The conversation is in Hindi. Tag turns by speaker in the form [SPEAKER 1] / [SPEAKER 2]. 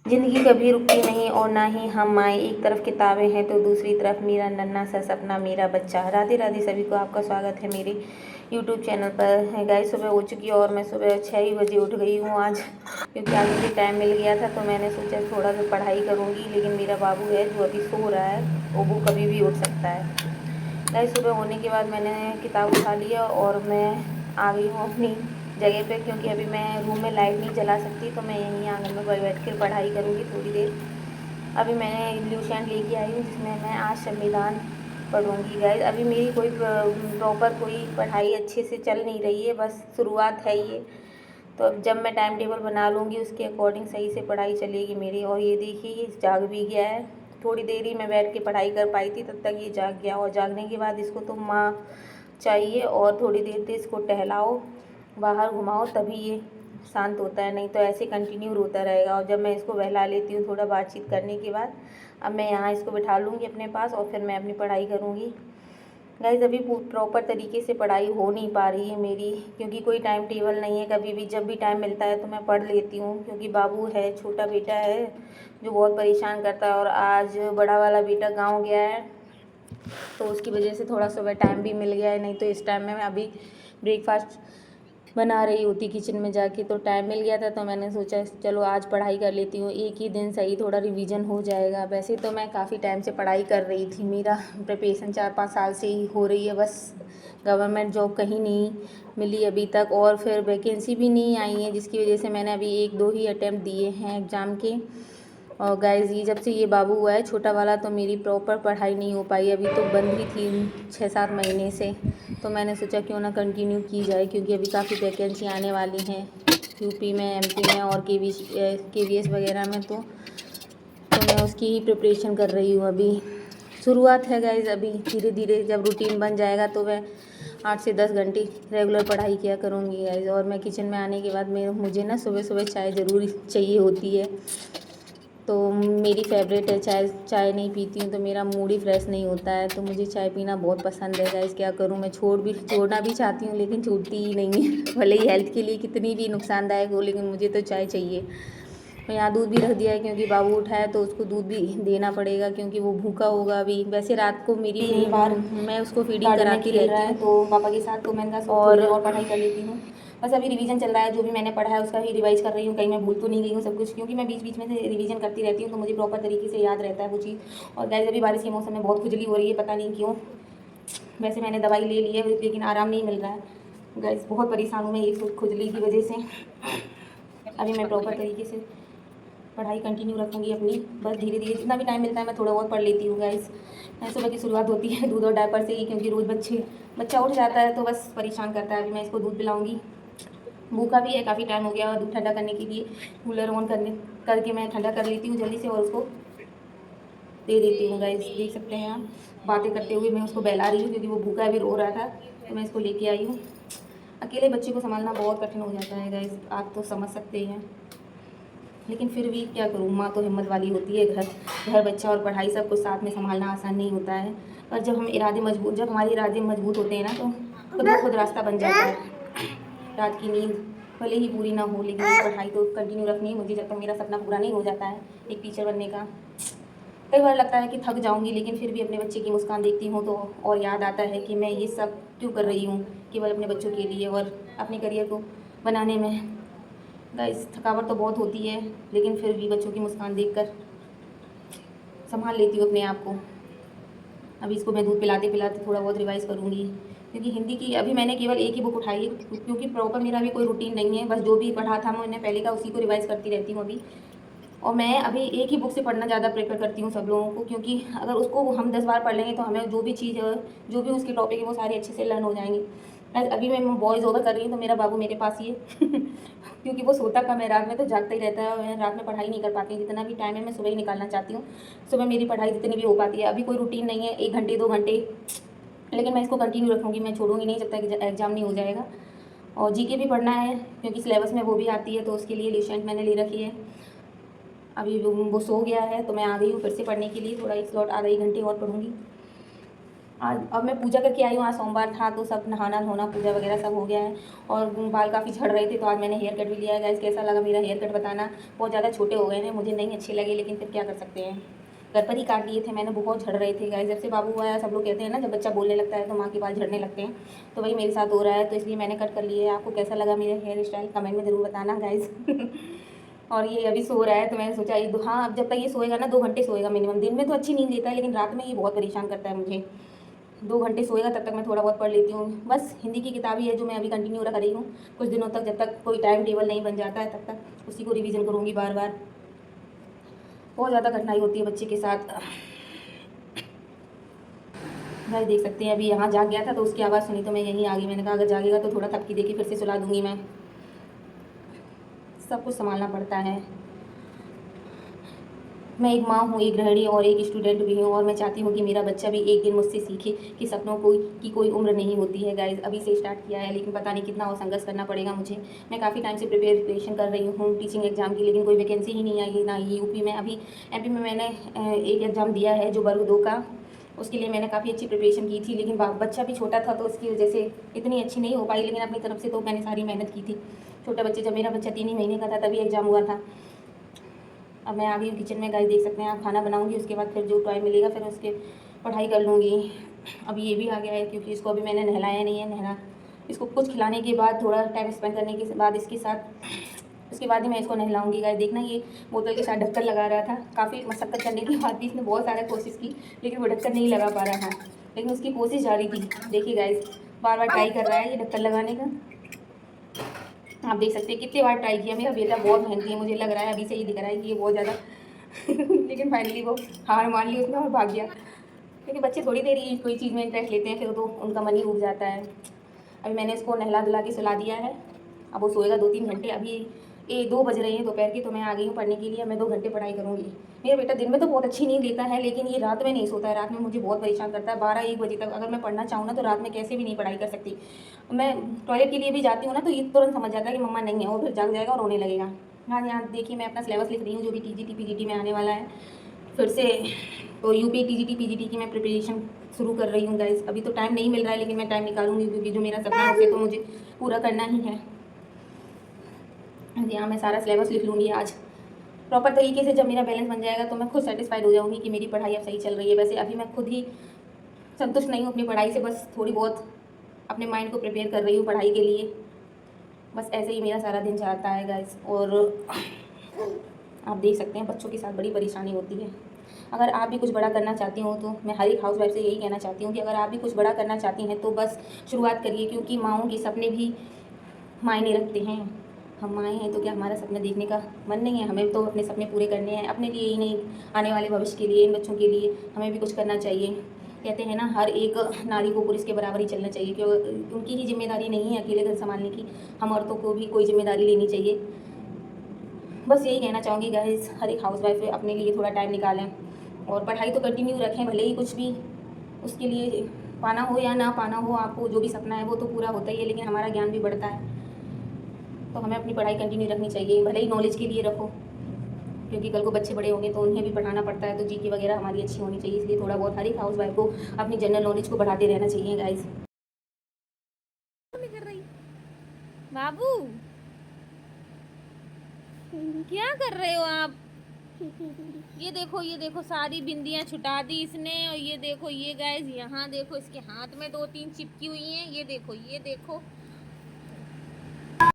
[SPEAKER 1] ज़िंदगी कभी रुकती नहीं और ना ही हम आए। एक तरफ किताबें हैं तो दूसरी तरफ मेरा नन्हा सा सपना मेरा बच्चा। राधे राधे सभी को, आपका स्वागत है मेरे यूट्यूब चैनल पर। है गाइस, सुबह हो चुकी है और मैं सुबह 6 ही बजे उठ गई हूँ आज, क्योंकि आज मुझे टाइम मिल गया था। तो मैंने सोचा थोड़ा सा पढ़ाई करूँगी, लेकिन मेरा बाबू है जो अभी सो रहा है और वो कभी भी उठ सकता है। गाइस, सुबह होने के बाद मैंने किताब उठा लिया और मैं आ गई हूँ अपनी जगह पे, क्योंकि अभी मैं रूम में लाइट नहीं जला सकती, तो मैं यहीं आंगन में बैठ कर पढ़ाई करूँगी थोड़ी देर। अभी मैंने ल्यूशन लेके आई हूँ, जिसमें मैं आज संविधान पढ़ूँगी। गाइस, अभी मेरी कोई प्रॉपर कोई पढ़ाई अच्छे से चल नहीं रही है, बस शुरुआत है ये। तो अब जब मैं टाइम टेबल बना लूँगी उसके अकॉर्डिंग सही से पढ़ाई चलेगी मेरी। और ये देखिए, ये जाग भी गया है। थोड़ी देर ही मैं बैठ के पढ़ाई कर पाई थी, तब तक ये जाग गया। और जागने के बाद इसको तो माँ चाहिए और थोड़ी देर तक इसको टहलाओ, बाहर घुमाओ, तभी ये शांत होता है, नहीं तो ऐसे कंटिन्यू रोता रहेगा। और जब मैं इसको बहला लेती हूँ थोड़ा बातचीत करने के बाद, अब मैं यहाँ इसको बिठा लूँगी अपने पास और फिर मैं अपनी पढ़ाई करूँगी। गाइस, अभी प्रॉपर तरीके से पढ़ाई हो नहीं पा रही है मेरी, क्योंकि कोई टाइम टेबल नहीं है। कभी भी जब भी टाइम मिलता है तो मैं पढ़ लेती हूँ, क्योंकि बाबू है, छोटा बेटा है जो बहुत परेशान करता है। और आज बड़ा वाला बेटा गाँव गया है, तो उसकी वजह से थोड़ा सुबह टाइम भी मिल गया है, नहीं तो इस टाइम में मैं अभी ब्रेकफास्ट बना रही होती किचन में जाके। तो टाइम मिल गया था, तो मैंने सोचा चलो आज पढ़ाई कर लेती हूँ, एक ही दिन सही, थोड़ा रिवीजन हो जाएगा। वैसे तो मैं काफ़ी टाइम से पढ़ाई कर रही थी, मेरा प्रिपरेशन 4-5 साल से ही हो रही है, बस गवर्नमेंट जॉब कहीं नहीं मिली अभी तक, और फिर वैकेंसी भी नहीं आई है, जिसकी वजह से मैंने अभी 1-2 ही अटैम्प्ट दिए हैं एग्ज़ाम के। और गाइस, ये जब से ये बाबू हुआ है छोटा वाला, तो मेरी प्रॉपर पढ़ाई नहीं हो पाई। अभी तो बंद ही थी 6-7 महीने से, तो मैंने सोचा क्यों ना कंटिन्यू की जाए, क्योंकि अभी काफ़ी वैकेंसी आने वाली हैं यूपी में, एमपी में और केवीएस वगैरह में। तो मैं उसकी ही प्रिपरेशन कर रही हूँ। अभी शुरुआत है गाइस, अभी धीरे धीरे जब रूटीन बन जाएगा तो मैं 8 से 10 घंटे रेगुलर पढ़ाई किया करूँगी गाइस। और मैं किचन में आने के बाद मुझे ना सुबह सुबह चाय ज़रूरी चाहिए होती है, तो मेरी फेवरेट है चाय। चाय नहीं पीती हूँ तो मेरा मूड ही फ्रेश नहीं होता है, तो मुझे चाय पीना बहुत पसंद है गाइस। क्या करूँ, मैं छोड़ना भी चाहती हूँ, लेकिन छूटती ही नहीं है भले ही हेल्थ के लिए कितनी भी नुकसानदायक हो, लेकिन मुझे तो चाय चाहिए। मैं यहाँ दूध भी रख दिया है, क्योंकि बाबू उठा है तो उसको दूध भी देना पड़ेगा, क्योंकि वो भूखा होगा अभी। वैसे रात को मेरी बार मैं उसको फीडिंग कराती रहती हूँ तो पापा के साथ, तो मैंने कहा और पढ़ाई कर लेती हूँ। बस अभी रिवीजन चल रहा है, जो भी मैंने पढ़ा है उसका ही रिवाइज कर रही हूँ, कहीं मैं भूल तो नहीं गई हूँ सब कुछ, क्योंकि मैं बीच बीच में से रिवीजन करती रहती हूँ, तो मुझे प्रॉपर तरीके से याद रहता है वो चीज़। और गाइस, अभी बारिश के मौसम में बहुत खुजली हो रही है, पता नहीं क्यों। वैसे मैंने दवाई ले ली है, लेकिन आराम नहीं मिल रहा है गाइस। बहुत परेशान हूँ मैं एक खुजली की वजह से। अभी मैं प्रॉपर तरीके से पढ़ाई कंटिन्यू रखूँगी अपनी, बस धीरे धीरे जितना भी टाइम मिलता है मैं थोड़ा बहुत पढ़ लेती हूँ गाइस। सुबह की शुरुआत होती है दूध और डायपर से ही, क्योंकि रोज़ बच्चा उठ जाता है तो बस परेशान करता है। अभी मैं इसको दूध पिलाऊँगी, भूखा भी है, काफ़ी टाइम हो गया। और दूध ठंडा करने के लिए कूलर ऑन करके मैं ठंडा कर लेती हूँ जल्दी से, और उसको दे देती हूँ गाइस। देख सकते हैं आप, बातें करते हुए मैं उसको बहला रही हूँ, क्योंकि वो भूखा अभी रो रहा था, तो मैं इसको लेके आई हूँ। अकेले बच्चे को संभालना बहुत कठिन हो जाता है गाइस, आप तो समझ सकते हैं, लेकिन फिर भी क्या करूँ, माँ तो हिम्मत वाली होती है। घर बच्चा और पढ़ाई सब कुछ साथ में संभालना आसान नहीं होता है। पर जब हमारे इरादे मजबूत होते हैं ना, तो खुद ब खुद रास्ता बन जाता है। रात की नींद भले ही पूरी ना हो, लेकिन पढ़ाई तो कंटिन्यू रखनी है मुझे, जब तक मेरा सपना पूरा नहीं हो जाता है एक टीचर बनने का। कई बार लगता है कि थक जाऊंगी, लेकिन फिर भी अपने बच्चे की मुस्कान देखती हूँ तो और याद आता है कि मैं ये सब क्यों कर रही हूँ, केवल अपने बच्चों के लिए और अपने करियर को बनाने में। गाइस, थकावट तो बहुत होती है, लेकिन फिर भी बच्चों की मुस्कान देखकर संभाल लेती हूँ अपने आप को। अभी इसको मैं दूध पिलाते पिलाते थोड़ा बहुत रिवाइज़ करूँगी, क्योंकि हिंदी की अभी मैंने केवल एक ही बुक उठाई है, क्योंकि प्रॉपर मेरा अभी कोई रूटीन नहीं है। बस जो भी पढ़ा था मैंने पहले का, उसी को रिवाइज़ करती रहती हूँ अभी। और मैं अभी एक ही बुक से पढ़ना ज़्यादा प्रेफर करती हूँ सब लोगों को, क्योंकि अगर उसको हम 10 बार पढ़ लेंगे तो हमें जो भी उसके टॉपिक है वो सारे अच्छे से लर्न हो जाएंगे। अभी मैं वॉइस ओवर कर रही हूँ तो मेरा बाबू मेरे पास ही है क्योंकि वो सोता कम है, रात में तो जागता ही रहता है, और मैं रात में पढ़ाई नहीं कर पाती हूँ। जितना भी टाइम है मैं सुबह ही निकालना चाहती हूँ, सुबह मेरी पढ़ाई जितनी भी हो पाती है। अभी कोई रूटीन नहीं है, 1 घंटे 2 घंटे, लेकिन मैं इसको कंटिन्यू रखूँगी, मैं छोड़ूंगी नहीं जब तक एग्ज़ाम नहीं हो जाएगा। और जीके भी पढ़ना है, क्योंकि सिलेबस में वो भी आती है, तो उसके लिए लिसेंट मैंने ले रखी है। अभी वो सो गया है तो मैं आ गई हूँ फिर से पढ़ने के लिए, थोड़ा एक स्लॉट आधा 1 घंटे और पढ़ूँगी। आज अब मैं पूजा करके आई हूँ, आज सोमवार था तो सब नहाना धोना पूजा वगैरह सब हो गया है। और बाल काफ़ी झड़ रहे थे तो आज मैंने हेयर कट भी लिया है। गाइस कैसा लगा मेरा हेयर कट बताना। बहुत ज़्यादा छोटे हो गए हैं, मुझे नहीं अच्छे लगे, लेकिन फिर क्या कर सकते हैं, घर पर ही काट लिए थे मैंने। बहुत झड़ रहे थे गाइस, जब से बाबू आया सब लोग कहते हैं ना, जब बच्चा बोलने लगता है तो माँ के बाल झड़ने लगते हैं, तो वही मेरे साथ हो रहा है, तो इसलिए मैंने कट कर लिए है। आपको कैसा लगा मेरा हेयर स्टाइल कमेंट में ज़रूर बताना गाइस। और ये अभी सो रहा है तो मैंने सोचा ये हाँ, अब जब तक ये सोएगा ना 2 घंटे सोएगा मिनिमम। दिन में तो अच्छी नींद लेता है, लेकिन रात में ये बहुत परेशान करता है मुझे। 2 घंटे सोएगा तब तक मैं थोड़ा बहुत पढ़ लेती हूँ। बस हिंदी की किताब ही है जो मैं अभी कंटिन्यू रख रही हूँ कुछ दिनों तक, जब तक कोई टाइम टेबल नहीं बन जाता है तब तक उसी को रिवीजन करूँगी बार बार। बहुत ज़्यादा कठिनाई होती है बच्चे के साथ। भाई देख सकते हैं अभी यहाँ जाग गया था तो उसकी आवाज़ सुनी तो मैं यहीं आ गई। मैंने कहा अगर जागेगा तो थोड़ा थपकी देके फिर से सुला दूँगी मैं। सब कुछ संभालना पड़ता है। मैं एक माँ हूँ, एक गृहिणी और एक स्टूडेंट भी हूँ, और मैं चाहती हूँ कि मेरा बच्चा भी एक दिन मुझसे सीखे कि सपनों की कोई उम्र नहीं होती है। गाइस अभी से स्टार्ट किया है, लेकिन पता नहीं कितना और संघर्ष करना पड़ेगा मुझे। मैं काफ़ी टाइम से प्रिपरेशन कर रही हूँ टीचिंग एग्ज़ाम की, लेकिन कोई वैकेंसी ही नहीं आई ना यूपी में। अभी एमपी में मैंने एक एग्ज़ाम दिया है जो वर्ग 2 का, उसके लिए मैंने काफ़ी अच्छी प्रिपरेशन की थी, लेकिन बच्चा भी छोटा था तो उसकी वजह से इतनी अच्छी नहीं हो पाई, लेकिन अपनी तरफ से तो मैंने सारी मेहनत की थी। छोटा बच्चे, जब मेरा बच्चा 3 ही महीने का था तभी एग्ज़ाम हुआ था। अब मैं आ गई हूँ किचन में गाइस, देख सकते हैं आप। खाना बनाऊँगी, उसके बाद फिर जो टाइम मिलेगा फिर उसके पढ़ाई कर लूँगी। अब ये भी आ गया है क्योंकि इसको अभी मैंने नहलाया नहीं है। नहला इसको कुछ खिलाने के बाद, थोड़ा टाइम स्पेंड करने के बाद इसके साथ, उसके बाद ही मैं इसको नहलाऊँगी। गाइस देखना, ये बोतल के साथ ढक्कन लगा रहा था। काफ़ी मशक्कत करने के बाद भी इसने बहुत सारा कोशिश की, लेकिन वो ढक्कन नहीं लगा पा रहा था, लेकिन उसकी कोशिश जारी थी। देखिए गाइस, बार बार ट्राई कर रहा है ये ढक्कन लगाने का। आप देख सकते हैं कितनी बार ट्राई किया। मेरा बेटा बहुत मेहनती है, मुझे लग रहा है अभी से ही दिख रहा है कि ये बहुत ज़्यादा लेकिन फाइनली वो हार मान ली उसने और भाग गया। क्योंकि बच्चे थोड़ी देर ही कोई चीज़ में इंटरेस्ट लेते हैं, फिर तो उनका मन ही उब जाता है। अभी मैंने इसको नहला धुला के सुला दिया है, अब वो सोएगा 2-3 घंटे। अभी 2 बज रहे हैं दोपहर के, तो मैं आ गई हूँ पढ़ने के लिए। मैं 2 घंटे पढ़ाई करूँगी। मेरा बेटा दिन में तो बहुत अच्छी नींद लेता है, लेकिन ये रात में नहीं सोता है। रात में मुझे बहुत परेशान करता है। 12-1 बजे तक अगर मैं पढ़ना चाहूँ ना तो रात में कैसे भी नहीं पढ़ाई कर सकती। मैं टॉयलेट के लिए भी जाती हूँ ना तो ये तुरंत समझ जाता है कि मम्मा नहीं है, और फिर जाग जाएगा और रोने लगेगा। हाँ यहाँ देखिए, मैं अपना सिलेबस लिख रही हूँ जो भी टीजीटी पीजीटी में आने वाला है फिर से। तो यूपी टीजीटी पीजीटी की मैं प्रिपरेशन शुरू कर रही हूँ गाइस। अभी तो टाइम नहीं मिल रहा है, लेकिन मैं टाइम निकालूंगी क्योंकि जो मेरा सपना है उसे तो मुझे पूरा करना ही है। यहाँ मैं सारा सिलेबस लिख लूँगी आज प्रॉपर तरीके से। जब मेरा बैलेंस बन जाएगा तो मैं खुद सेटिस्फाइड हो जाऊँगी कि मेरी पढ़ाई अब सही चल रही है। वैसे अभी मैं खुद ही संतुष्ट नहीं हूँ अपनी पढ़ाई से, बस थोड़ी बहुत अपने माइंड को प्रिपेयर कर रही हूँ पढ़ाई के लिए। बस ऐसे ही मेरा सारा दिन जाता है गाइस। और आप देख सकते हैं बच्चों के साथ बड़ी परेशानी होती है। अगर आप भी कुछ बड़ा करना चाहती हो तो मैं हर एक हाउस वाइफ से यही कहना चाहती हूँ कि अगर आप भी कुछ बड़ा करना चाहती हैं तो बस शुरुआत करिए, क्योंकि माँओं के सपने भी मायने रखते हैं। हम माएँ हैं तो क्या हमारा सपना देखने का मन नहीं है? हमें तो अपने सपने पूरे करने हैं, अपने लिए ही नहीं, आने वाले भविष्य के लिए, इन बच्चों के लिए हमें भी कुछ करना चाहिए। कहते हैं ना, हर एक नारी को पुरुष के बराबर ही चलना चाहिए, क्योंकि उनकी ही जिम्मेदारी नहीं है अकेले घर संभालने की, हम औरतों को भी कोई जिम्मेदारी लेनी चाहिए। बस यही कहना चाहूँगी गाइस, हर एक हाउस वाइफ अपने लिए थोड़ा टाइम निकालें और पढ़ाई तो कंटिन्यू रखें, भले ही कुछ भी उसके लिए पाना हो या ना पाना हो, आपको जो भी सपना है वो तो पूरा होता ही है, लेकिन हमारा ज्ञान भी बढ़ता है। तो हमें अपनी पढ़ाई कंटिन्यू रखनी चाहिए, भले ही नॉलेज के लिए रखो, क्योंकि कल को बच्चे बड़े होंगे तो उन्हें भी पढ़ाना पड़ता है, तो जीके वगैरह हमारी अच्छी होनी चाहिए। इसलिए थोड़ा बहुत हर एक हाउस वाइफ को अपनी जनरल नॉलेज को बढ़ाते रहना चाहिए गाइस।
[SPEAKER 2] बाबू क्या कर रहे हो आप? ये देखो सारी बिंदियां छुटा दी इसने। और ये देखो, ये गाइस यहाँ देखो, इसके हाथ में 2-3 चिपकी हुई हैं। ये देखो, ये देखो,